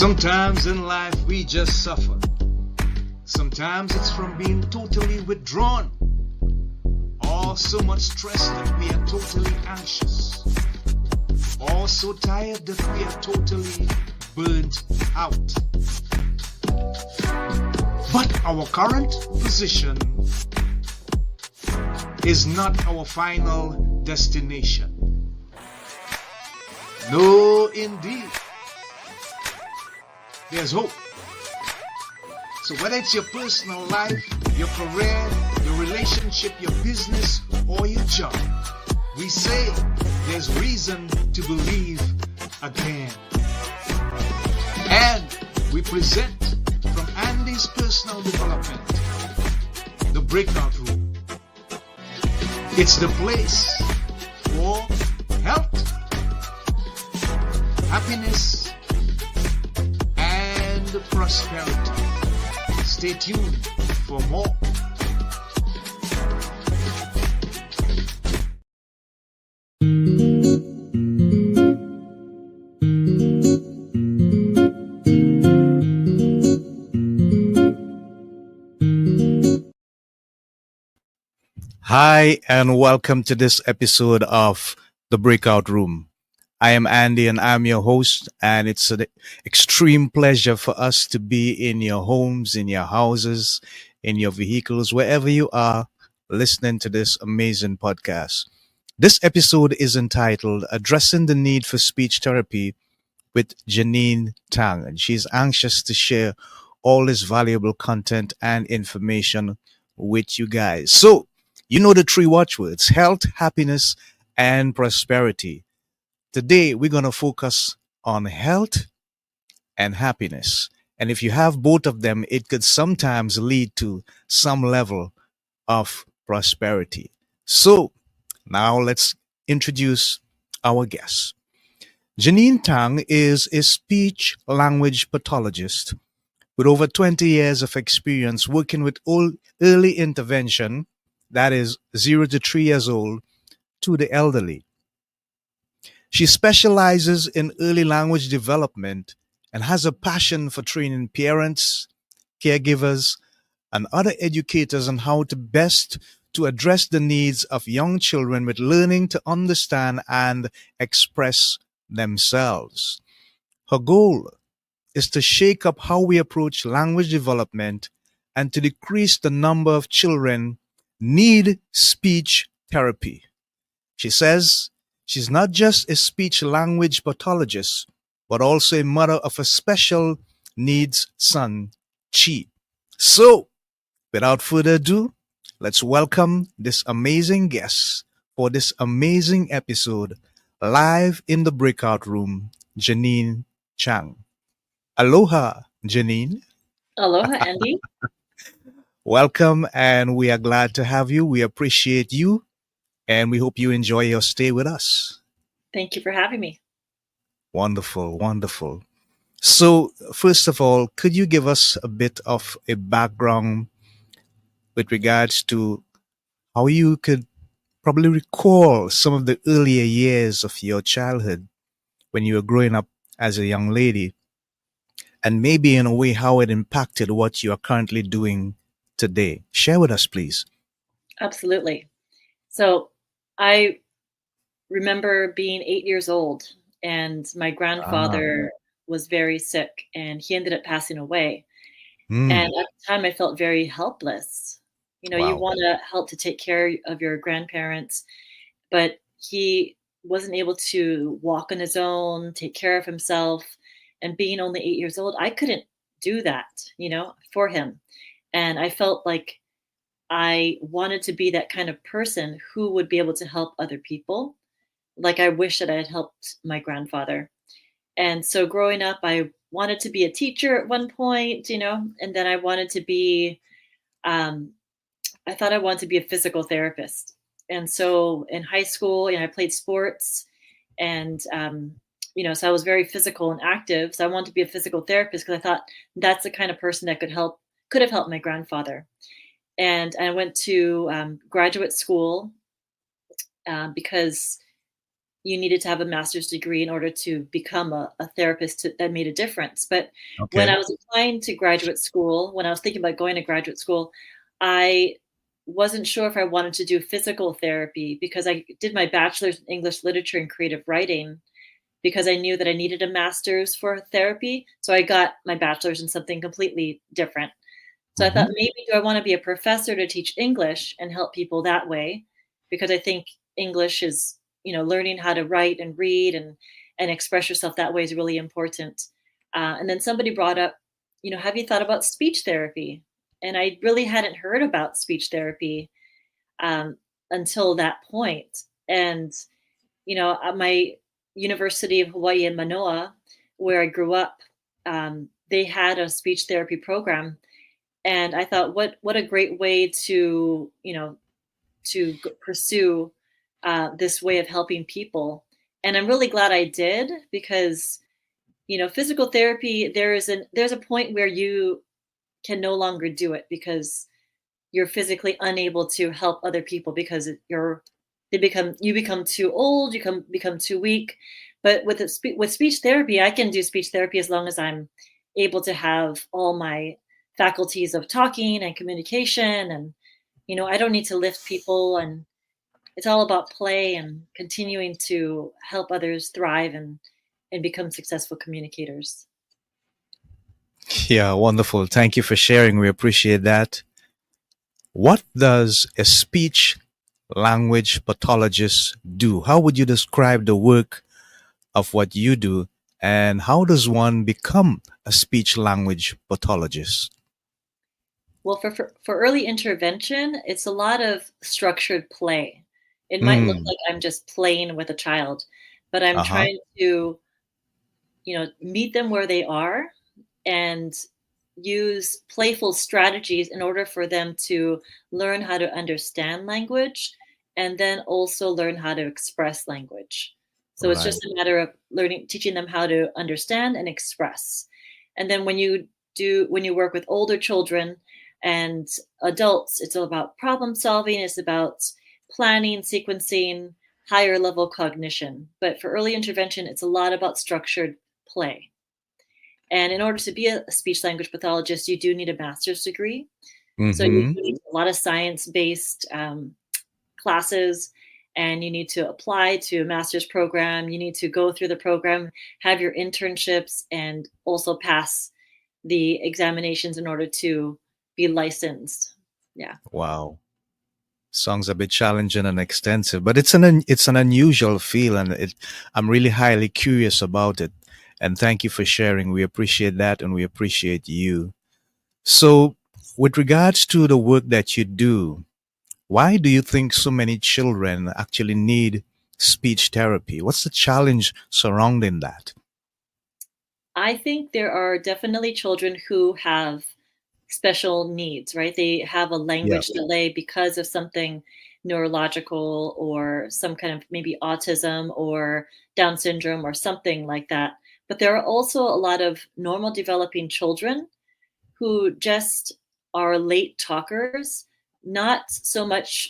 Sometimes in life we just suffer. Sometimes it's from being totally withdrawn, or so much stress that we are totally anxious, or so tired that we are totally burnt out. But our current position is not our final destination. No, indeed. There's hope. So whether it's your personal life, your career, your relationship, your business, or your job, we say there's reason to believe again. And we present from Andy's personal development, the breakout room. It's the place for health, happiness, and prosperity. Stay tuned for more. Hi, and welcome to this episode of The Breakout Room. I am Andy, and I'm your host, and it's an extreme pleasure for us to be in your homes, in your houses, in your vehicles, wherever you are listening to this amazing podcast. This episode is entitled Addressing the Need for Speech Therapy with Jeaneen Tang, and she's anxious to share all this valuable content and information with you guys. So, you know the three watchwords: health, happiness, and prosperity. Today, we're going to focus on health and happiness. And if you have both of them, it could sometimes lead to some level of prosperity. So, now let's introduce our guest. Jeaneen Tang is a speech language pathologist with over 20 years of experience working with early intervention, that is 0 to 3 years old, to the elderly. She specializes in early language development and has a passion for training parents, caregivers, and other educators on how to best to address the needs of young children with learning to understand and express themselves. Her goal is to shake up how we approach language development and to decrease the number of children need speech therapy. She says she's not just a speech language pathologist, but also a mother of a special needs son, Chi. So, without further ado, let's welcome this amazing guest for this amazing episode, live in the breakout room, Jeaneen Tang. Aloha, Jeaneen. Aloha, Andy. Welcome, and we are glad to have you. We appreciate you, and we hope you enjoy your stay with us. Thank you for having me. Wonderful, wonderful. So, first of all, could you give us a bit of a background with regards to how you could probably recall some of the earlier years of your childhood when you were growing up as a young lady, and maybe in a way how it impacted what you are currently doing today? Share with us, please. Absolutely. So I remember being 8 years old, and my Ah, grandfather was very sick, and he ended up passing away. And mm, at the time, I felt very helpless. You know, you wow. want to help to take care of your grandparents, but he wasn't able to walk on his own, take care of himself. And being only 8 years old, I couldn't do that, for him. And I felt like I wanted to be that kind of person who would be able to help other people. Like I wish that I had helped my grandfather. And so growing up, I wanted to be a teacher at one point, and then I wanted to be, um, I thought I wanted to be a physical therapist. And so in high school, I played sports and, so I was very physical and active. So I wanted to be a physical therapist because I thought that's the kind of person that could have helped my grandfather. And I went to graduate school because you needed to have a master's degree in order to become a therapist that made a difference. But when I Okay. was applying to graduate school, when I was thinking about going to graduate school, I wasn't sure if I wanted to do physical therapy because I did my bachelor's in English literature and creative writing because I knew that I needed a master's for therapy. So I got my bachelor's in something completely different. So I thought, Hmm. maybe do I want to be a professor to teach English and help people that way? Because I think English is, learning how to write and read and express yourself that way is really important. And then somebody brought up, have you thought about speech therapy? And I really hadn't heard about speech therapy um, until that point. And at my University of Hawaii in Manoa, where I grew up, they had a speech therapy program, and I thought, what a great way to pursue this way of helping people. And I'm really glad I did because physical therapy, there's a point where you can no longer do it because you're physically unable to help other people because you become too old, become too weak. But with speech therapy, I can do speech therapy as long as I'm able to have all my faculties of talking and communication, and I don't need to lift people, and it's all about play and continuing to help others thrive and become successful communicators. Yeah, wonderful. Thank you for sharing. We appreciate that. What does a speech language pathologist do? How would you describe the work of what you do, and how does one become a speech language pathologist? Well, for early intervention, it's a lot of structured play. It might look Mm. like I'm just playing with a child, but I'm Uh huh. trying to, meet them where they are and use playful strategies in order for them to learn how to understand language and then also learn how to express language. So it's Right. just a matter of teaching them how to understand and express. And then when you work with older children and adults, it's all about problem solving, it's about planning, sequencing, higher level cognition. But for early intervention, it's a lot about structured play. And in order to be a speech language pathologist, you do need a master's degree. So you Mm-hmm. do need a lot of science based classes, and you need to apply to a master's program. You need to go through the program, have your internships, and also pass the examinations in order to be licensed. Yeah. Wow. Sounds a bit challenging and extensive, but it's an unusual feel, and I'm really highly curious about it. And thank you for sharing. We appreciate that, and we appreciate you. So, with regards to the work that you do, why do you think so many children actually need speech therapy? What's the challenge surrounding that? I think there are definitely children who have special needs, right? They have a Yeah. language delay because of something neurological or some kind of maybe autism or Down syndrome or something like that. But there are also a lot of normal developing children who just are late talkers, not so much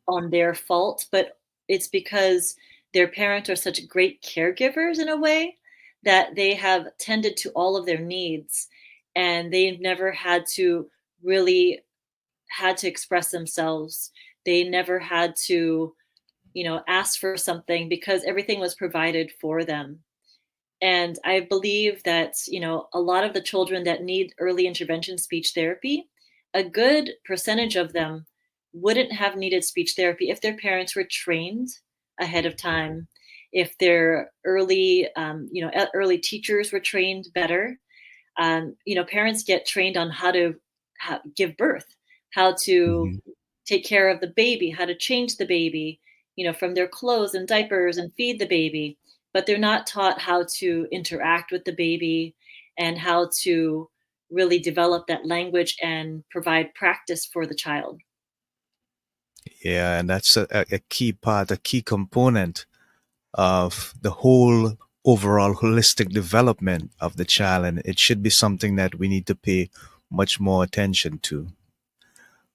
on their fault, but it's because their parents are such great caregivers in a way that they have tended to all of their needs, and they've never had to really had to express themselves. They never had to, ask for something because everything was provided for them. And I believe that, a lot of the children that need early intervention speech therapy, a good percentage of them wouldn't have needed speech therapy if their parents were trained ahead of time, if their early teachers were trained better. Parents get trained on how to give birth, how to Hmm. take care of the baby, how to change the baby, from their clothes and diapers and feed the baby. But they're not taught how to interact with the baby and how to really develop that language and provide practice for the child. Yeah, and that's a key part, a key component of the whole overall holistic development of the child, and it should be something that we need to pay much more attention to.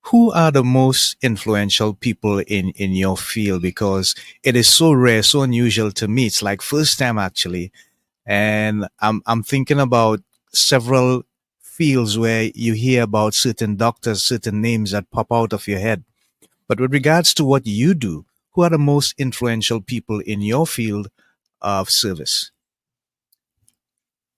who are the most influential people in your field? Because it is so rare, so unusual to me. It's like first time actually, and I'm thinking about several fields where you hear about certain doctors, certain names that pop out of your head. But with regards to what you do, who are the most influential people in your field of service?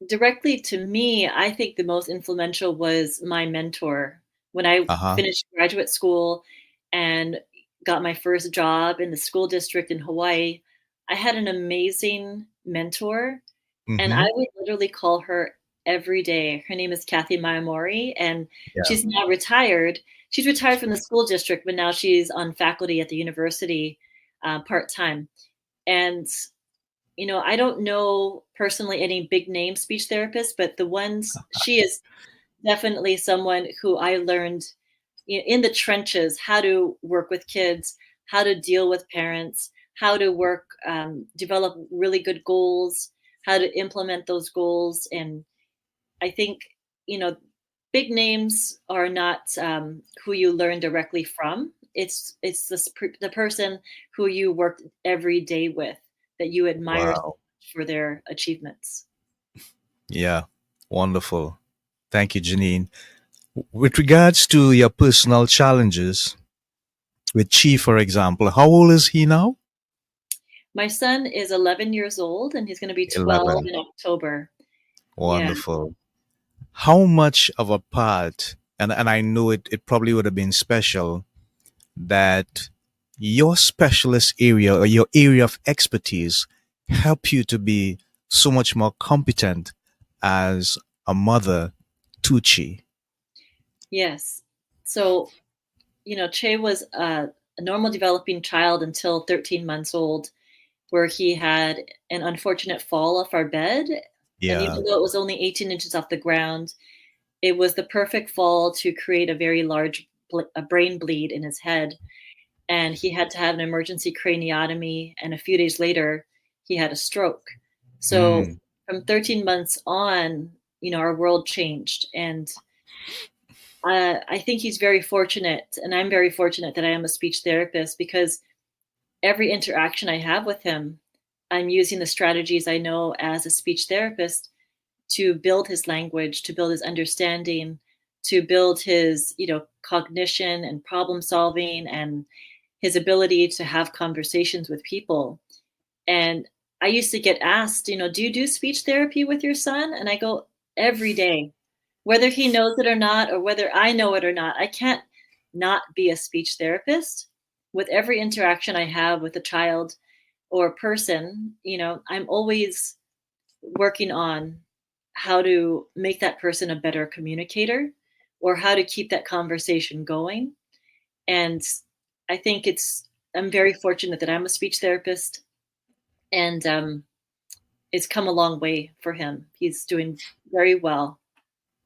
Directly to me, I think the most influential was my mentor. When I Uh huh. finished graduate school and got my first job in the school district in Hawaii, I had an amazing mentor, and I Mm-hmm. would literally call her every day. Her name is Kathy Mayamori, and Yeah. she's now retired. She's retired from the school district, but now she's on faculty at the university part time. And I don't know personally any big name speech therapists, but the ones she is definitely someone who I learned in the trenches how to work with kids, how to deal with parents, how to work, develop really good goals, how to implement those goals. And I think, you know, big names are not who you learn directly from. It's the person who you work every day with that you admire so Wow. much for their achievements. Yeah. Wonderful. Thank you, Janine. With regards to your personal challenges, with Chi, for example, how old is he now? My son is 11 years old and he's going to be 12 11. in October. Yeah. Wonderful. How much of a part, and I know it probably would have been special, that your specialist area or your area of expertise help you to be so much more competent as a mother to Chi? Yes. So, Che was a normal developing child until 13 months old, where he had an unfortunate fall off our bed. And Yeah. even though it was only 18 inches off the ground, it was the perfect fall to create a very large a brain bleed in his head. And he had to have an emergency craniotomy. And a few days later, he had a stroke. So Mm. from 13 months on, our world changed. And I think he's very fortunate. And I'm very fortunate that I am a speech therapist because every interaction I have with him, I'm using the strategies I know as a speech therapist to build his language, to build his understanding, to build his, cognition and problem solving and his ability to have conversations with people. And I used to get asked, do you do speech therapy with your son? And I go, every day, whether he knows it or not, or whether I know it or not. I can't not be a speech therapist. With every interaction I have with a child or a person, I'm always working on how to make that person a better communicator or how to keep that conversation going. And I think I'm very fortunate that I'm a speech therapist, and it's come a long way for him. He's doing very well.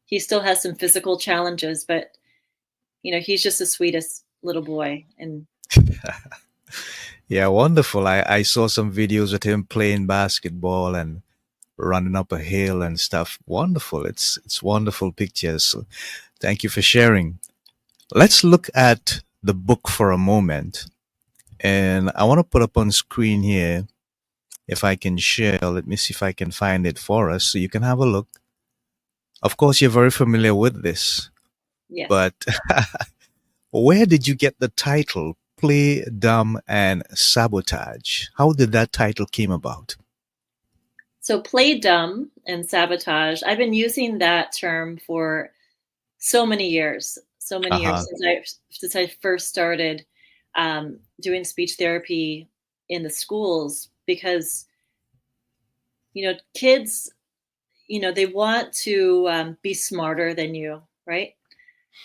He still has some physical challenges, but he's just the sweetest little boy. And Yeah, wonderful. I saw some videos with him playing basketball and running up a hill and stuff. Wonderful. It's wonderful pictures. So thank you for sharing. Let's look at the book for a moment. And I want to put up on screen here, if I can share. Let me see if I can find it for us so you can have a look. Of course, you're very familiar with this, yes. but where did you get the title Play Dumb and Sabotage? How did that title came about? So play dumb and sabotage. I've been using that term for so many years Uh-huh. since I first started doing speech therapy in the schools, because kids, they want to be smarter than you, right?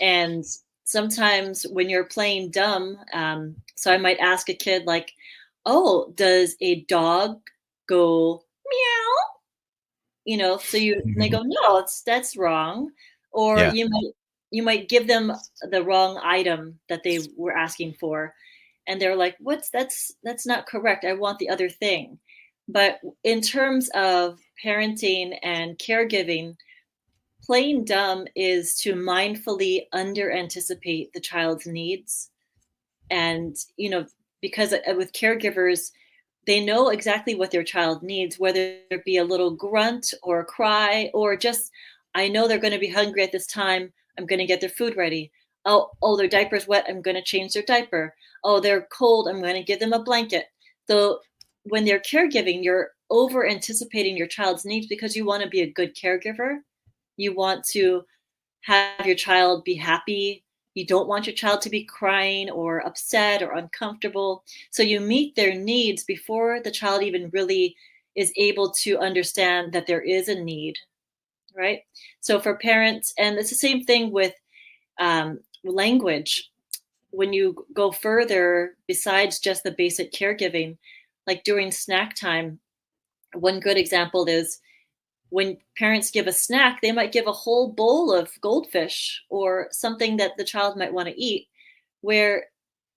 And sometimes when you're playing dumb, so I might ask a kid like, "Oh, does a dog go meow?" So they Mhm. go, "No, that's wrong." Or Yeah. you might give them the wrong item that they were asking for, and they're like, that's not correct. I want the other thing." But in terms of parenting and caregiving, playing dumb is to mindfully under anticipate the child's needs. And, because with caregivers, they know exactly what their child needs, whether it be a little grunt or a cry or just, I know they're going to be hungry at this time. I'm going to get their food ready. Oh, their diaper's wet. I'm going to change their diaper. Oh, they're cold. I'm going to give them a blanket. So when they're caregiving, you're over anticipating your child's needs because you want to be a good caregiver. You want to have your child be happy. You don't want your child to be crying or upset or uncomfortable. So you meet their needs before the child even really is able to understand that there is a need, right? So for parents, and it's the same thing with language. When you go further, besides just the basic caregiving, like during snack time, one good example is when parents give a snack, they might give a whole bowl of goldfish or something that the child might want to eat, where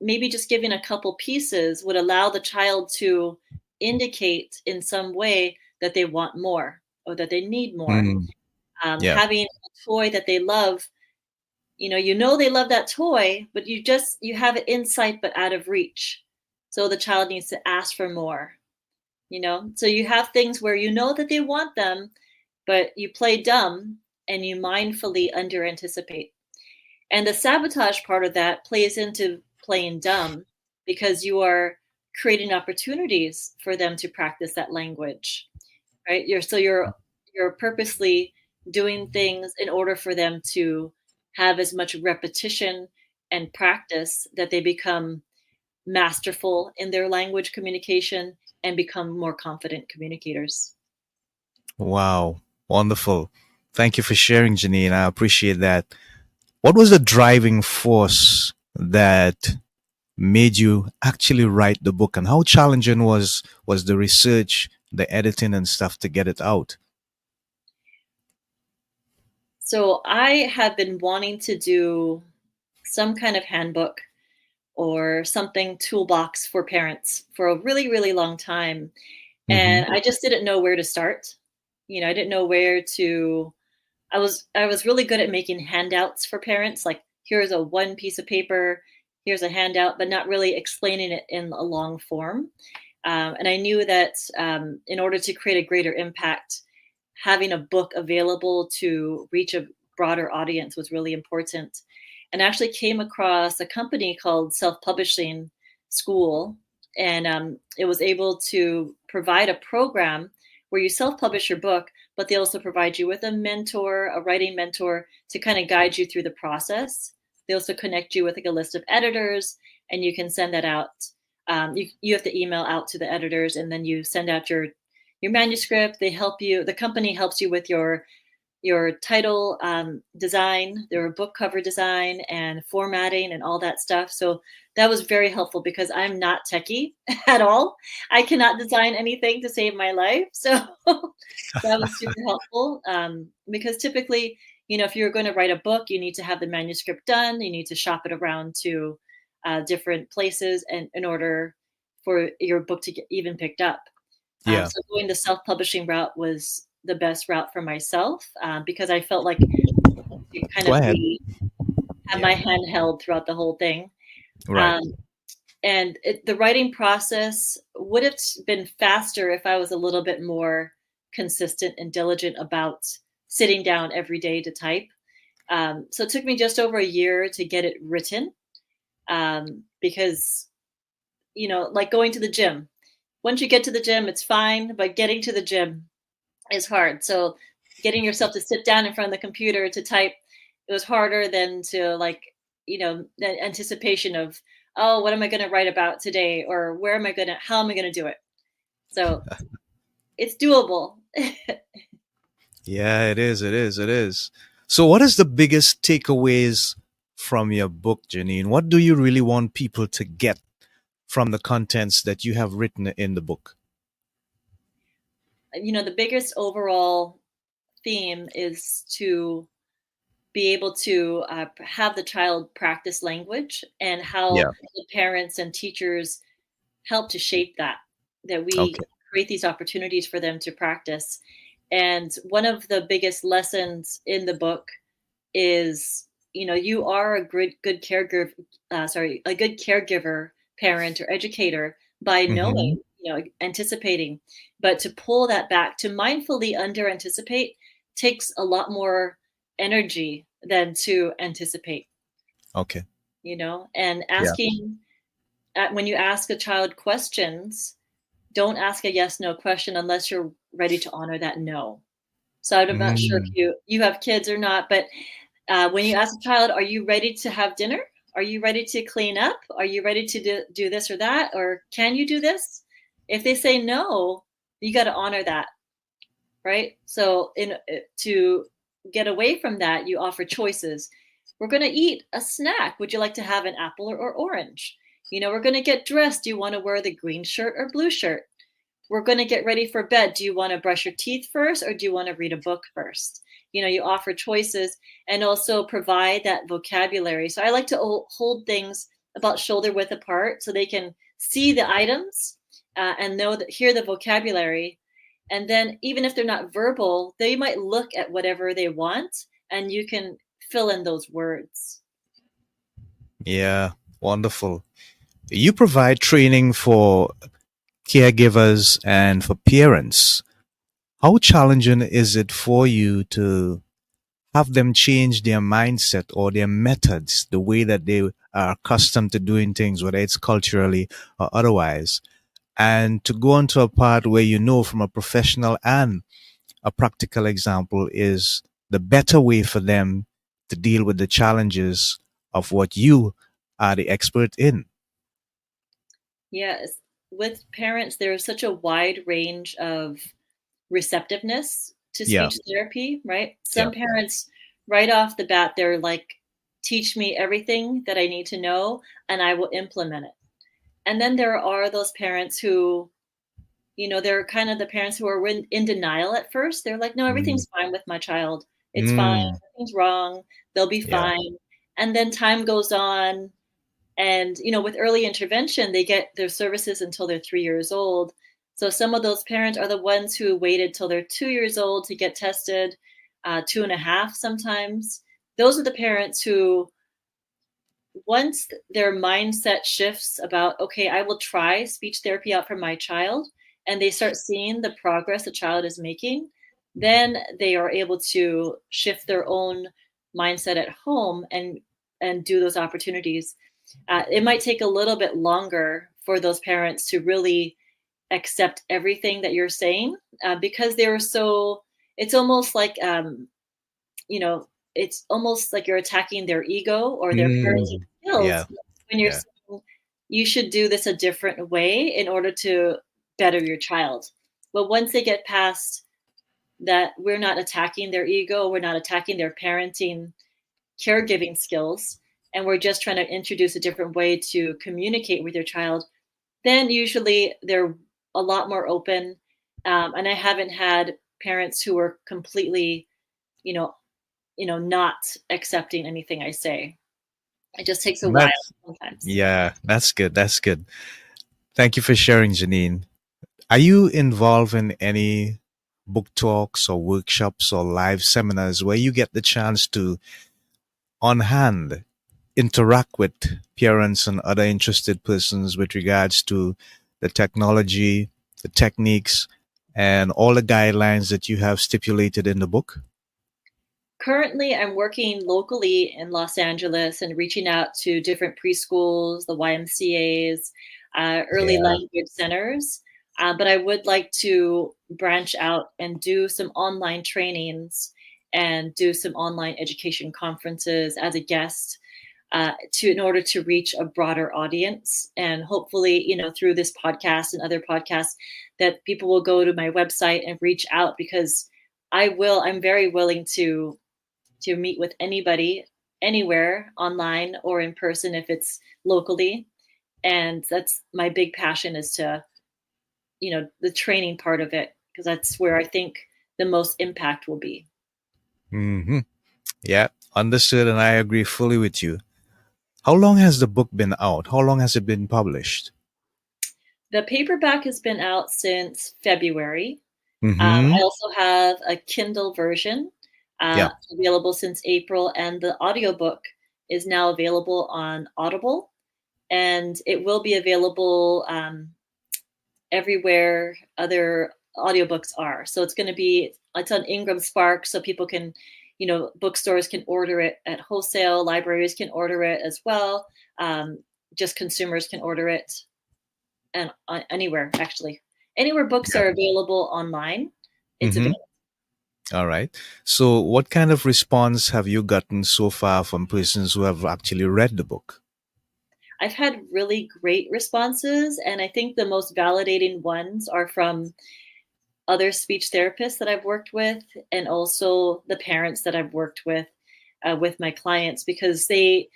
maybe just giving a couple pieces would allow the child to indicate in some way that they want more or that they need more. Mm, yeah. Having a toy that they love, they love that toy, but you have it in sight but out of reach. So the child needs to ask for more. So you have things where you know that they want them, but you play dumb and you mindfully under anticipate. And the sabotage part of that plays into playing dumb because you are creating opportunities for them to practice that language, right? You're purposely doing things in order for them to have as much repetition and practice that they become masterful in their language communication and become more confident communicators. Wow. Wonderful. Thank you for sharing, Janine. I appreciate that. What was the driving force that made you actually write the book, and how challenging was the research, the editing and stuff to get it out? So I have been wanting to do some kind of handbook or something toolbox for parents for a really, really long time. Hmm. And I just didn't know where to start. I didn't know where to I was really good at making handouts for parents, like here's a one piece of paper, here's a handout, but not really explaining it in a long form. And I knew that in order to create a greater impact, having a book available to reach a broader audience was really important. And I actually came across a company called Self Publishing School, and it was able to provide a program where you self publish your book, but they also provide you with a mentor, a writing mentor to kind of guide you through the process. They also connect you with like a list of editors, and you can send that out. You have to email out to the editors, and then you send out your manuscript. They help you. The company helps you with your title design, their book cover design, and formatting, and all that stuff. So that was very helpful because I'm not techie at all. I cannot design anything to save my life. So that was super helpful because typically, if you're going to write a book, you need to have the manuscript done. You need to shop it around to different places, and in order for your book to get even picked up. Yeah. So going the self-publishing route was the best route for myself because I felt like I could kind Go of ahead. have Yeah. my hand held throughout the whole thing. Right. Um, and the writing process would have been faster if I was a little bit more consistent and diligent about sitting down every day to type. So it took me just over a year to get it written because, like going to the gym. Once you get to the gym, it's fine, but getting to the gym is hard. So getting yourself to sit down in front of the computer to type, it was harder than to the anticipation of, oh, what am I going to write about today? Or how am I going to do it? So it's doable. Yeah, it is. It is. It is. So, what is the biggest takeaways from your book, Janine? What do you really want people to get from the contents that you have written in the book? The biggest overall theme is to be able to have the child practice language and how Yeah. the parents and teachers help to shape that we Okay. create these opportunities for them to practice. And one of the biggest lessons in the book is, you are a good caregiver, a good caregiver, parent, or educator by Hmm. knowing, anticipating. But to pull that back, to mindfully under anticipate, takes a lot more energy than to anticipate, Okay. and Yeah. when you ask a child questions, don't ask a yes no question unless you're ready to honor that no. So I'm not sure if Mm. you have kids or not, but when you ask a child, "Are you ready to have dinner? Are you ready to clean up? Are you ready to do this or that? Or can you do this?" If they say no, you got to honor that, right? So to get away from that, you offer choices. We're going to eat a snack. Would you like to have an apple or orange? We're going to get dressed. Do you want to wear the green shirt or blue shirt? We're going to get ready for bed. Do you want to brush your teeth first or do you want to read a book first? You offer choices and also provide that vocabulary. So I like to hold things about shoulder width apart so they can see the items and hear the vocabulary. And then even if they're not verbal, they might look at whatever they want and you can fill in those words. Yeah. Wonderful. You provide training for caregivers and for parents. How challenging is it for you to have them change their mindset or their methods, the way that they are accustomed to doing things, whether it's culturally or otherwise, and to go on to a part where you know from a professional and a practical example is the better way for them to deal with the challenges of what you are the expert in. Yes. With parents, there is such a wide range of receptiveness to Yeah, speech therapy, right? yeah. Some parents, right off the bat, they're like, teach me everything that I need to know and I will implement it. And then there are those parents who, they're kind of the parents who are in denial at first. They're like, no, Mm, everything's fine with my child. It's fine. mm, Nothing's wrong. They'll be yeah. fine. And then time goes on. And, with early intervention, they get their services until they're 3 years old. So some of those parents are the ones who waited till they're 2 years old to get tested, two and a half sometimes. Those are the parents who, once their mindset shifts about, okay, I will try speech therapy out for my child, and they start seeing the progress the child is making, then they are able to shift their own mindset at home and do those opportunities. It might take a little bit longer for those parents to really accept everything that you're saying because they were so. It's almost like you know, it's almost like you're attacking their ego or their parenting Mm, yeah, skills when you're yeah. saying you should do this a different way in order to better your child. But once they get past that, we're not attacking their ego, we're not attacking their parenting caregiving skills, and we're just trying to introduce a different way to communicate with your child, then usually they're a lot more open. And I haven't had parents who were completely, you know, not accepting anything I say. It just takes a while That's sometimes. yeah, that's good. That's good. Thank you for sharing, Janine. Are you involved in any book talks or workshops or live seminars where you get the chance to, on hand, interact with parents and other interested persons with regards to the technology, the techniques, and all the guidelines that you have stipulated in the book? Currently, I'm working locally in Los Angeles and reaching out to different preschools, the YMCA's, early Yeah. language centers. But I would like to branch out and do some online trainings and do some online education conferences as a guest in order to reach a broader audience. And hopefully, through this podcast and other podcasts, that people will go to my website and reach out because I'm very willing to meet with anybody anywhere online or in person if it's locally. And that's my big passion, is to, the training part of it, because that's where I think the most impact will be. Hmm. Yeah, understood, and I agree fully with you. How long has the book been out? How long has it been published? The paperback has been out since February. Mm-hmm. I also have a Kindle version Yeah. available since April, and the audiobook is now available on Audible, and it will be available everywhere other audiobooks are. So it's on Ingram Spark, so people can, bookstores can order it at wholesale, libraries can order it as well. Um, just consumers can order it, and anywhere actually, anywhere books Yeah. are available online, it's Mm-hmm. available. All right. So, what kind of response have you gotten so far from persons who have actually read the book? I've had really great responses, and I think the most validating ones are from other speech therapists that I've worked with, and also the parents that I've worked with my clients, because the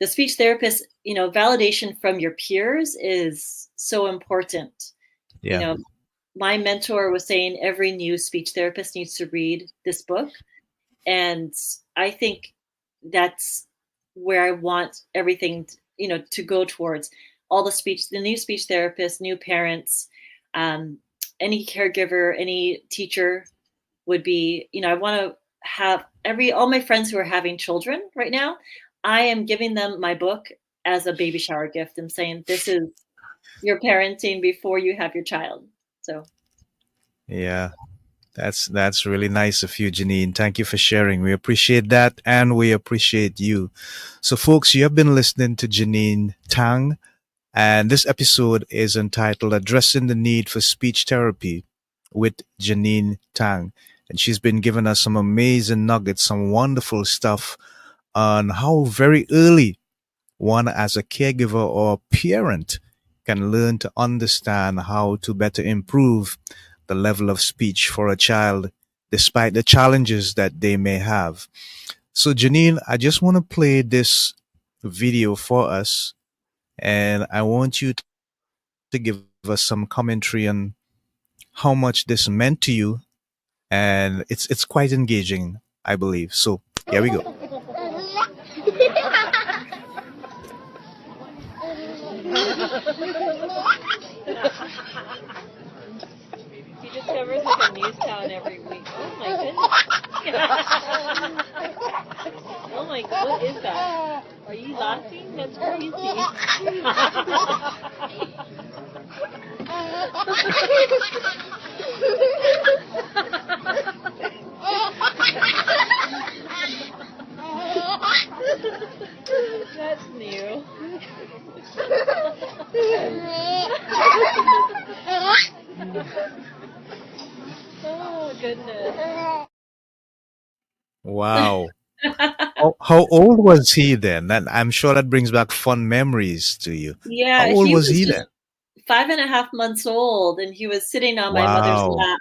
speech therapist, validation from your peers is so important. You Yeah. know, my mentor was saying every new speech therapist needs to read this book, and I think that's where I want everything, to go towards. All the new speech therapists, new parents, um, any caregiver, any teacher would be, I want to have all my friends who are having children right now. I am giving them my book as a baby shower gift. I'm saying this is your parenting before you have your child. So Yeah. That's really nice of you, Janine. Thank you for sharing. We appreciate that, and we appreciate you. So, folks, you have been listening to Jeaneen Tang, and this episode is entitled "Addressing the Need for Speech Therapy" with Jeaneen Tang, and she's been giving us some amazing nuggets, some wonderful stuff on how very early one as a caregiver or parent can learn to understand how to better improve the level of speech for a child despite the challenges that they may have. So, Janine, I just want to play this video for us, and I want you to give us some commentary on how much this meant to you, and it's quite engaging, I believe. So, here we go. he discovers like a news town every week. Oh my goodness. Oh my god, what is that? Are you laughing? That's crazy. That's new. Oh goodness. Wow. How old was he then? And I'm sure that brings back fond memories to you. How Yeah, old he was was he just then? 5.5 months old, and he was sitting on my mother's Wow. lap.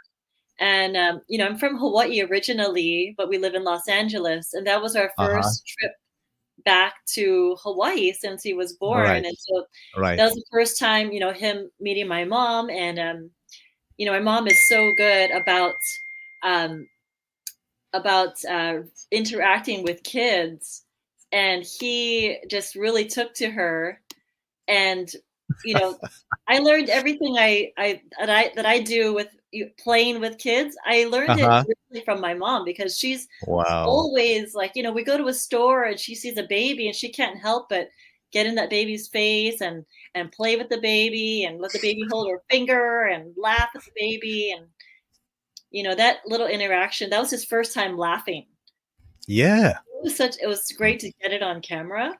And I'm from Hawaii originally, but we live in Los Angeles, and that was our Uh huh. first trip back to Hawaii since he was All born. right. And so Right. that was the first time, him meeting my mom. And my mom is so good um, about interacting with kids, and he just really took to her. And you know I learned everything that I do with playing with kids. I Uh learned it huh. really from my mom, because she's Wow. always like, we go to a store and she sees a baby and she can't help but get in that baby's face and play with the baby and let the baby hold her finger and laugh at the baby. And that little interaction, that was his first time laughing. Yeah. It was great to get it on camera. And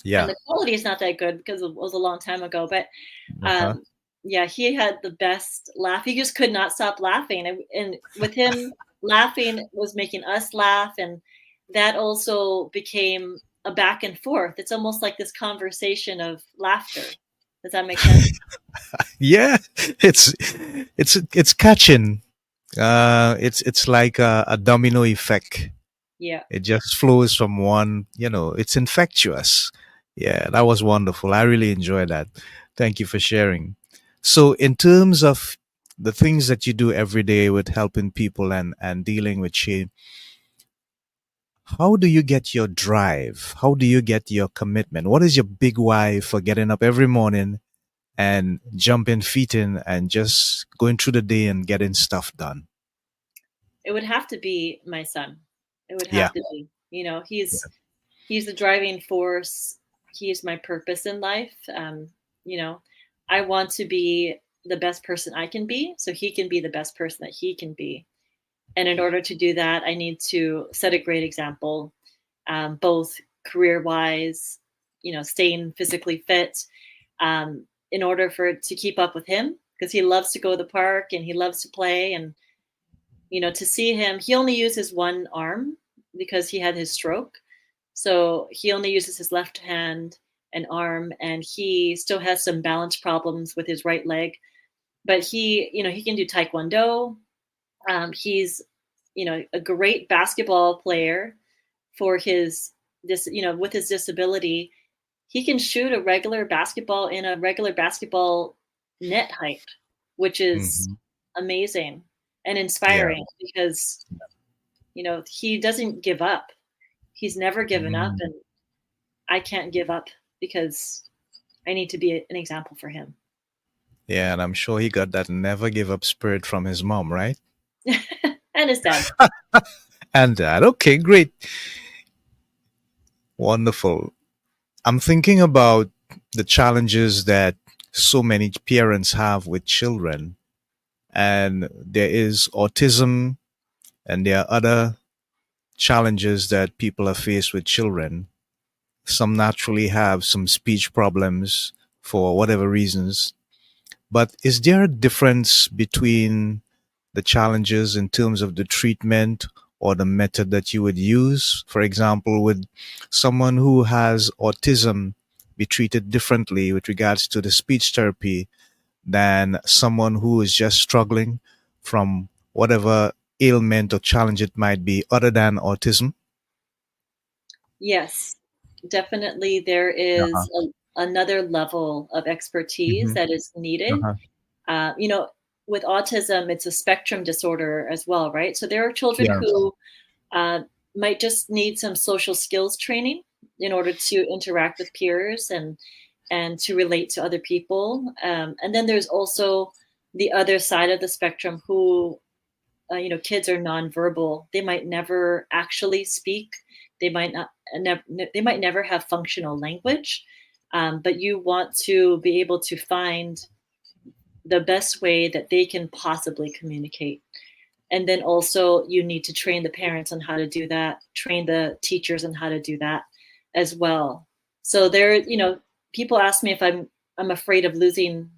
Yeah. the quality is not that good because it was a long time ago, but Uh huh. um, yeah, he had the best laugh. He just could not stop laughing, and with him laughing was making us laugh, and that also became a back and forth. It's almost like this conversation of laughter. Does that make sense? Yeah. It's catching. It's like a domino effect. Yeah. It just flows from one. It's infectious. Yeah, that was wonderful. I really enjoyed that. Thank you for sharing. So, in terms of the things that you do every day with helping people and dealing with shame, how do you get your drive? How do you get your commitment? What is your big why for getting up every morning and jumping feet in and just going through the day and getting stuff done? It would have to be my son. It would Yeah. have to be. He's the driving force. He's my purpose in life. You know, I want to be the best person I can be, so he can be the best person that he can be. And in order to do that, I need to set a great example, both career wise, staying physically fit, in order for to keep up with him because he loves to go to the park and he loves to play. And to see him, he only uses one arm because he had his stroke. So he only uses his left hand and arm, and he still has some balance problems with his right leg. But he can do taekwondo. He's, a great basketball player for with his disability. He can shoot a regular basketball in a regular basketball net height, which is Hmm. amazing and Yeah. inspiring because, he doesn't give up. He's never given up, Mm. and I can't give up because I need to be an example for him. Yeah, and I'm sure he got that never give up spirit from his mom, right? And his dad. And that, okay, great. Wonderful. I'm thinking about the challenges that so many parents have with children. And there is autism, and there are other challenges that people are faced with children. Some naturally have some speech problems for whatever reasons. But is there a difference between the challenges in terms of the treatment or the method that you would use? For example, would someone who has autism be treated differently with regards to the speech therapy than someone who is just struggling from whatever ailment or challenge it might be other than autism? Yes, definitely there Uh-huh. is another level of expertise Hmm. that is needed. Uh-huh. Uh, you know, with autism, it's a spectrum disorder as well, right? So there are children Yeah. who uh, might just need some social skills training in order to interact with peers and to relate to other people. And then there's also the other side of the spectrum who, kids are nonverbal. They might never actually speak. They might not. They might never have functional language. But you want to be able to find the best way that they can possibly communicate. And then also you need to train the parents on how to do that, train the teachers on how to do that as well. So people ask me if I'm afraid of losing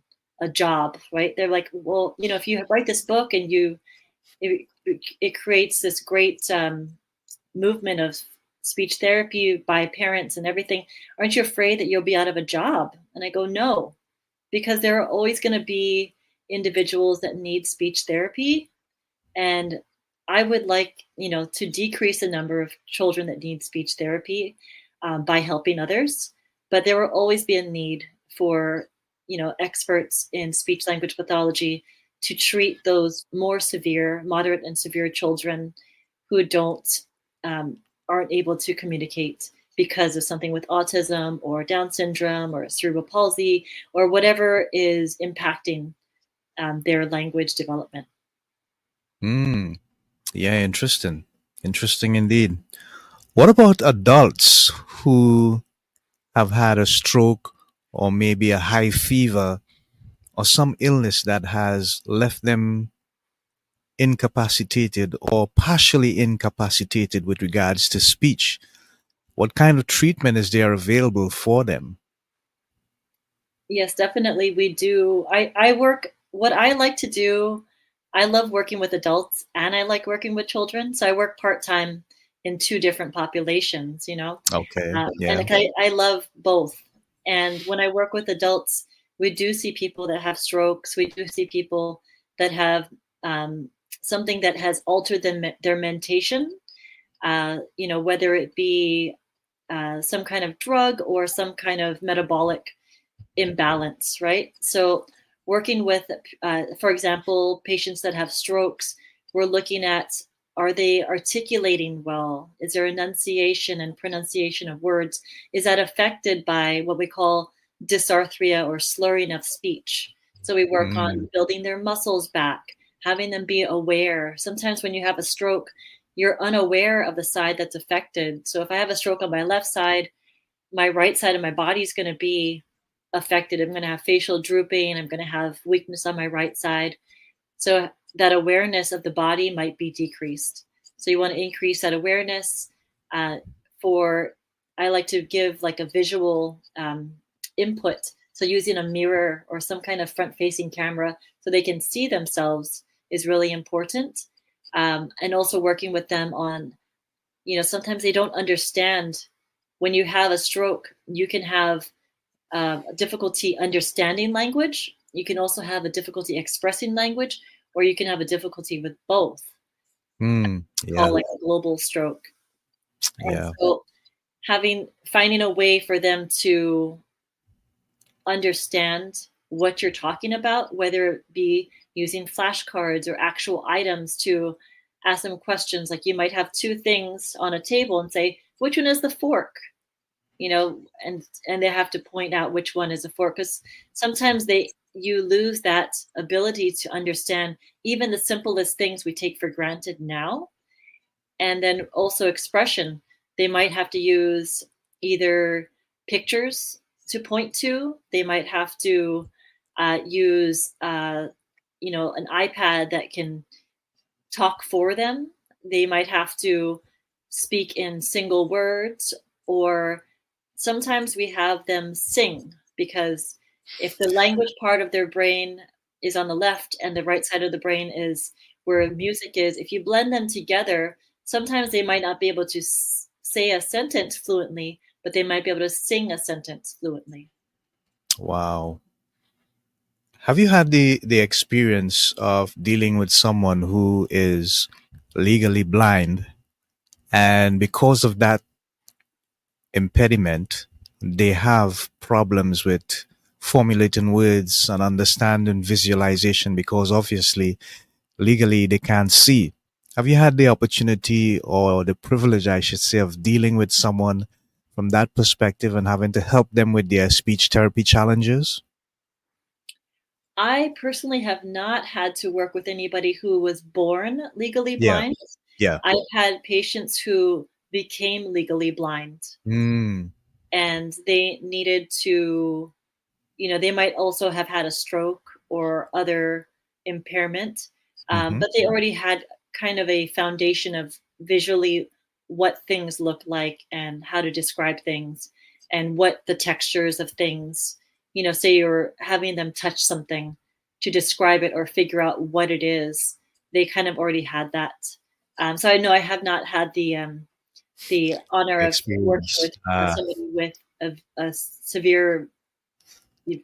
a job, right? They're like, well, if you write this book and it creates this great movement of speech therapy by parents and everything, aren't you afraid that you'll be out of a job? And I go, no, because there are always going to be individuals that need speech therapy, and I would like, to decrease the number of children that need speech therapy by helping others. But there will always be a need for, experts in speech language pathology to treat those more severe, moderate and severe children who um, aren't able to communicate because of something with autism or Down syndrome or cerebral palsy or whatever is impacting their language development. Mm. Yeah, interesting. Interesting indeed. What about adults who have had a stroke or maybe a high fever or some illness that has left them incapacitated or partially incapacitated with regards to speech? What kind of treatment is there available for them? Yes, definitely. We do. I work, what I like to do, I love working with adults and I like working with children. So I work part time in two different populations, Okay, and yeah. like, I love both. And when I work with adults, we do see people that have strokes. We do see people that have um, something that has altered their mentation, whether it be some kind of drug or some kind of metabolic imbalance, right? So, working with, for example, patients that have strokes, we're looking at, are they articulating well? Is there enunciation and pronunciation of words? Is that affected by what we call dysarthria or slurring of speech? So, we work Mm, on building their muscles back. having them be aware. Sometimes when you have a stroke, you're unaware of the side that's affected. So if I have a stroke on my left side, my right side of my body is going to be affected. I'm going to have facial drooping. I'm going to have weakness on my right side. So that awareness of the body might be decreased. So you want to increase that awareness. Uh, for I like to give like a visual input. So using a mirror or some kind of front-facing camera so they can see themselves is really important. And also working with them on, sometimes they don't understand. When you have a stroke, you can have difficulty understanding language. You can also have a difficulty expressing language, or you can have a difficulty with both. It's called Yeah. like a global stroke. And Yeah. so finding a way for them to understand what you're talking about, whether it be using flashcards or actual items to ask them questions. Like you might have two things on a table and say, which one is the fork? And they have to point out which one is a fork, because sometimes you lose that ability to understand even the simplest things we take for granted now. And then also expression. They might have to use either pictures to point to. They might have to use an iPad that can talk for them. They might have to speak in single words, or sometimes we have them sing, because if the language part of their brain is on the left and the right side of the brain is where music is, if you blend them together, sometimes they might not be able to say a sentence fluently, but they might be able to sing a sentence fluently. Wow. Have you had the experience of dealing with someone who is legally blind, and because of that impediment, they have problems with formulating words and understanding visualization because obviously legally they can't see? Have you had the opportunity or the privilege, I should say, of dealing with someone from that perspective and having to help them with their speech therapy challenges? I personally have not had to work with anybody who was born legally Yeah. blind. Yeah. I've had patients who became legally blind, Mm. and they needed to, they might also have had a stroke or other impairment, Hmm. but they already had kind of a foundation of visually what things look like and how to describe things and what the textures of things, say you're having them touch something to describe it or figure out what it is. They kind of already had that. So I know I have not had the honor of working Experience. with somebody with a severe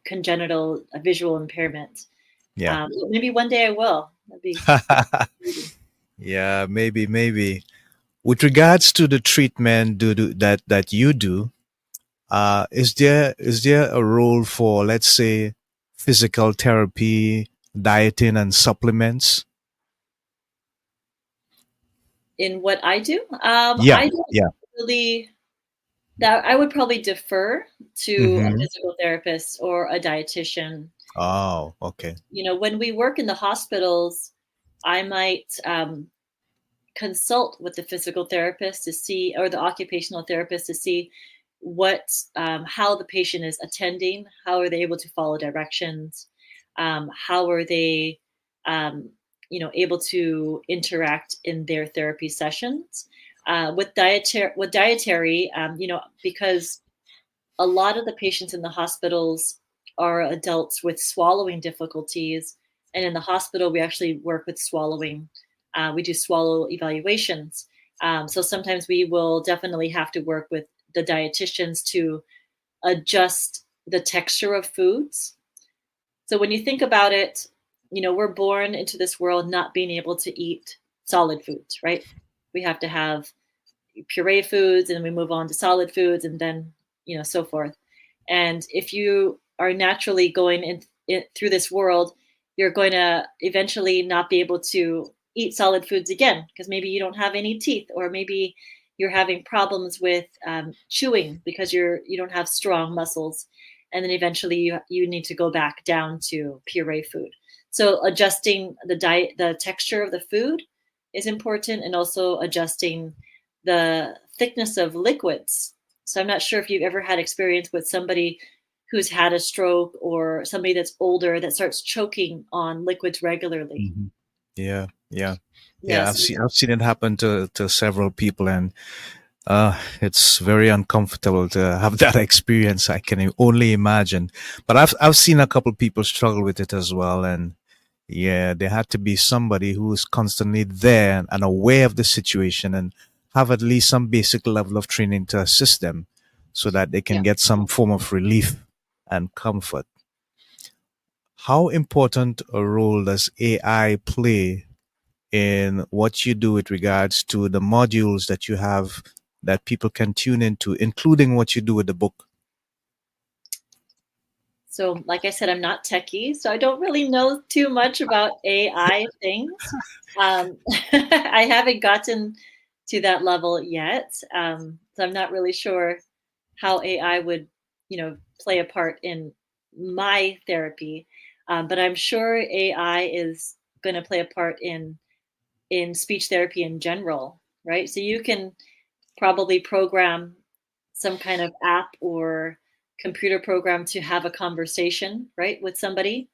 congenital visual impairment. Yeah. Maybe one day I will. That'd be maybe. Yeah, maybe. With regards to the treatment that you do, is there a role for, let's say, physical therapy, dieting, and supplements? In what I do. Yeah, I don't yeah. really. That I would probably defer to a Mm-hmm. physical therapist or a dietitian. Oh, okay. When we work in the hospitals, I might consult with the physical therapist to see, or the occupational therapist to see how the patient is attending, how are they able to follow directions, how are they, um, able to interact in their therapy sessions. With dietary, because a lot of the patients in the hospitals are adults with swallowing difficulties. And in the hospital, we actually work with swallowing. We do swallow evaluations. So sometimes we will definitely have to work with the dietitians to adjust the texture of foods. So when you think about it, we're born into this world not being able to eat solid foods, right? We have to have puree foods, and then we move on to solid foods, and then so forth. And if you are naturally going through this world, you're going to eventually not be able to eat solid foods again, because maybe you don't have any teeth, or maybe you're having problems with chewing because you don't have strong muscles. and then eventually you need to go back down to puree food. So adjusting the diet, the texture of the food is important, and also adjusting the thickness of liquids. So I'm not sure if you've ever had experience with somebody who's had a stroke or somebody that's older that starts choking on liquids regularly. Mhm. Yeah, yeah, yeah. Yes. I've seen it happen to several people, and it's very uncomfortable to have that experience. I can only imagine. But I've seen a couple people struggle with it as well, and yeah, there had to be somebody who is constantly there and aware of the situation and have at least some basic level of training to assist them so that they can Yeah. get some form of relief and comfort. How important a role does AI play in what you do with regards to the modules that you have that people can tune into, including what you do with the book? So, like I said, I'm not techie, so I don't really know too much about AI things. I haven't gotten to that level yet, so I'm not really sure how AI would, play a part in my therapy. But I'm sure AI is going to play a part in speech therapy in general, right? So you can probably program some kind of app or computer program to have a conversation, right, with somebody.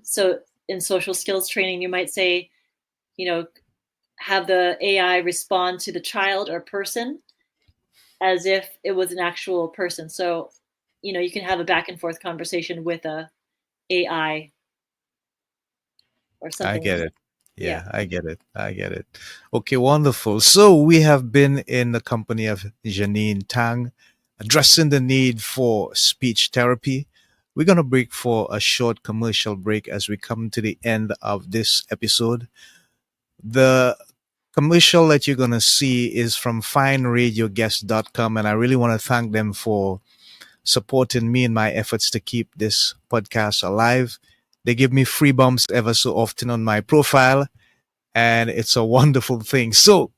So in social skills training, you might say, you know, have the AI respond to the child or person as if it was an actual person. So, you can have a back and forth conversation with a AI or I something. get it. Yeah. Yeah, I get it. I get it. Okay, wonderful. So we have been in the company of Jeaneen Tang, addressing the need for speech therapy. We're going to break for a short commercial break as we come to the end of this episode. The commercial that you're going to see is from fineradioguest.com, and I really want to thank them for supporting me in my efforts to keep this podcast alive. They give me free bumps ever so often on my profile, and it's a wonderful thing. So,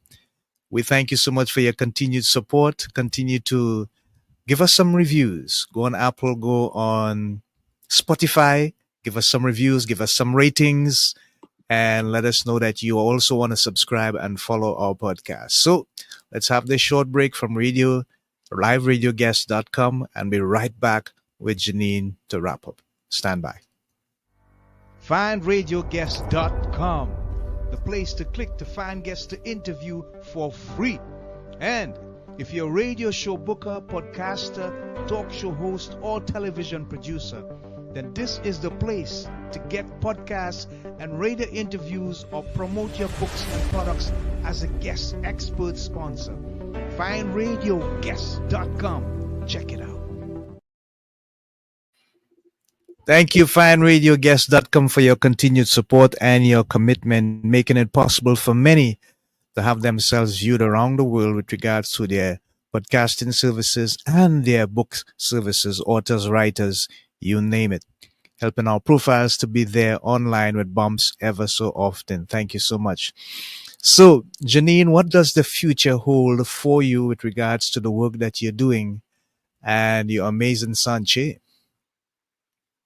we thank you so much for your continued support. Continue to give us some reviews. Go on Apple, go on Spotify, give us some reviews, give us some ratings, and let us know that you also want to subscribe and follow our podcast. So let's have this short break from liveradioguest.com, and be right back with Jeaneen to wrap up. Stand by. FindRadioGuest.com, the place to click to find guests to interview for free. And if you're a radio show booker, podcaster, talk show host, or television producer, then this is the place to get podcasts and radio interviews or promote your books and products as a guest expert sponsor. FindRadioGuest.com. Check it out. Thank you, FindRadioGuest.com, for your continued support and your commitment, making it possible for many to have themselves viewed around the world with regards to their podcasting services and their book services, authors, writers, you name it. Helping our profiles to be there online with bumps ever so often. Thank you so much. So, Jeaneen, what does the future hold for you with regards to the work that you're doing and your amazing son, Che?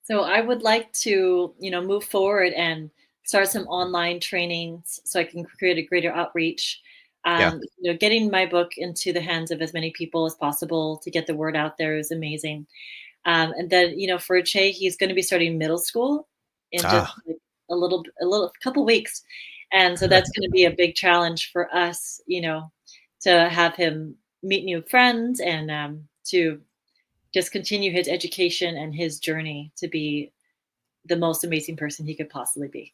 So I would like to, move forward and start some online trainings so I can create a greater outreach. Yeah. Getting my book into the hands of as many people as possible to get the word out there is amazing. And then, for Che, he's going to be starting middle school in just Ah, like a couple weeks, and so that's going to be a big challenge for us, to have him meet new friends and to just continue his education and his journey to be the most amazing person he could possibly be.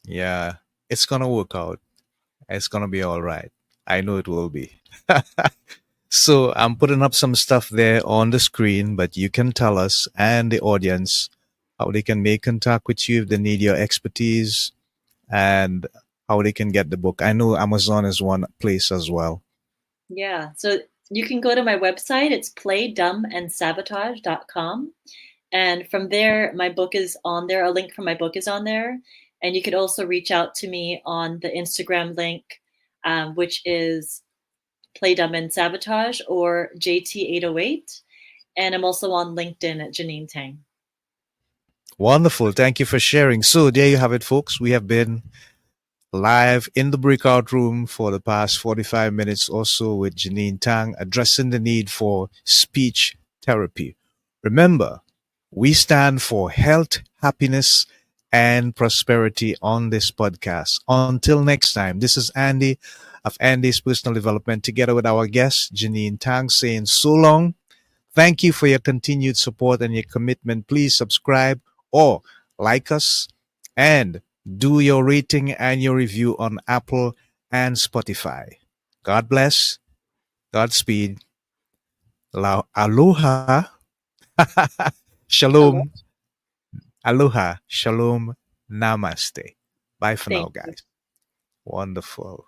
yeah. It's going to work out. It's going to be all right. I know it will be. So I'm putting up some stuff there on the screen, but you can tell us and the audience how they can make contact with you if they need your expertise and how they can get the book. I know Amazon is one place as well. Yeah. So you can go to my website. It's playdumbandsabotage.com. And from there, my book is on there. A link for my book is on there. And you could also reach out to me on the Instagram link, which is Play Dumb and Sabotage or JT808. And I'm also on LinkedIn at Jeaneen Tang. Wonderful. Thank you for sharing. So there you have it, folks. We have been live in the breakout room for the past 45 minutes or so with Jeaneen Tang addressing the need for speech therapy. Remember, we stand for health, happiness, and prosperity on this podcast. Until next time, this is Andy of Andy's Personal Development together with our guest, Jeaneen Tang, saying so long. Thank you for your continued support and your commitment. Please subscribe or like us and do your rating and your review on Apple and Spotify. God bless. Godspeed. Aloha. Shalom. Hello. Aloha. Shalom. Namaste. Bye for now, Thank you. guys. Wonderful.